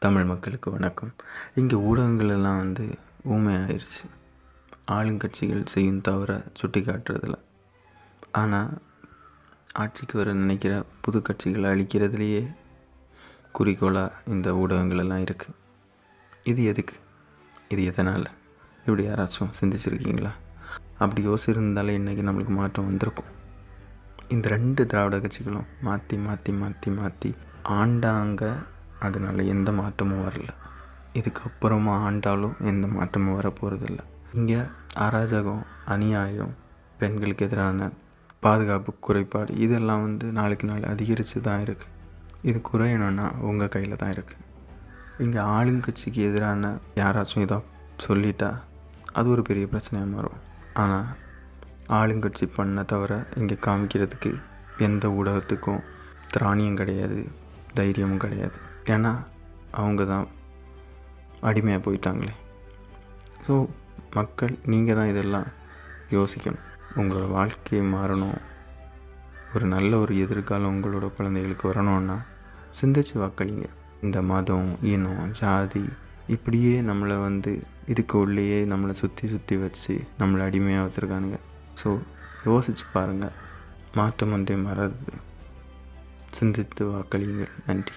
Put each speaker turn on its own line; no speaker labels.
தமிழ் மக்களுக்கு வணக்கம். இங்கே ஊடகங்கள் எல்லாம் ஊமையாயிருச்சு. ஆளுங்கட்சிகள் செய்யும் தவிர சுட்டி காட்டுறதில்ல. ஆனால் ஆட்சிக்கு வர நினைக்கிற புது கட்சிகளை அழிக்கிறதுலையே குறிக்கோளாக இந்த ஊடகங்கள் எல்லாம் இருக்குது. இது எதுக்கு? இது எதனால்? இப்படி யாராச்சும் சிந்திச்சிருக்கீங்களா? அப்படி யோசிச்சிருந்தாலே இன்றைக்கி நம்மளுக்கு மாற்றம் வந்திருக்கும். இந்த 2 திராவிட கட்சிகளும் மாற்றி மாற்றி மாற்றி மாற்றி ஆண்டாங்க. அதனால் எந்த மாற்றமும் வரல. இதுக்கப்புறமா ஆண்டாலும் எந்த மாற்றமும் வரப்போகிறதில்ல. இங்கே அராஜகம், அநியாயம், பெண்களுக்கு எதிரான பாதுகாப்பு குறைபாடு இதெல்லாம் நாளுக்கு நாள் அதிகரித்து தான் இருக்குது. இது குறையணும்னா உங்கள் கையில் தான் இருக்குது. இங்கே ஆளுங்கட்சிக்கு எதிரான யாராச்சும் இதை சொல்லிட்டா அது ஒரு பெரிய பிரச்சனையாக மாறும். ஆனால் ஆளுங்கட்சி பண்ண தவிர இங்கே காமிக்கிறதுக்கு எந்த ஊடகத்துக்கும் திராணியம் கிடையாது, தைரியமும் கிடையாது. ஏன்னா அவங்க தான் அடிமையாக போயிட்டாங்களே. ஸோ மக்கள், நீங்கள் தான் இதெல்லாம் யோசிக்கணும். உங்களோட வாழ்க்கையை மாறணும், ஒரு நல்ல ஒரு எதிர்காலம் உங்களோட குழந்தைகளுக்கு வரணும்னா சிந்திச்சு வாக்களிங்க. இந்த மதம், இனம், ஜாதி இப்படியே நம்மளை இதுக்கு உள்ளேயே நம்மளை சுற்றி சுற்றி வச்சு நம்மளை அடிமையாக வச்சுருக்கானுங்க. ஸோ யோசித்து பாருங்கள். மாற்றம் ஒன்றே மாறாதது. சிந்தித்து வாக்களியுங்கள். நன்றி.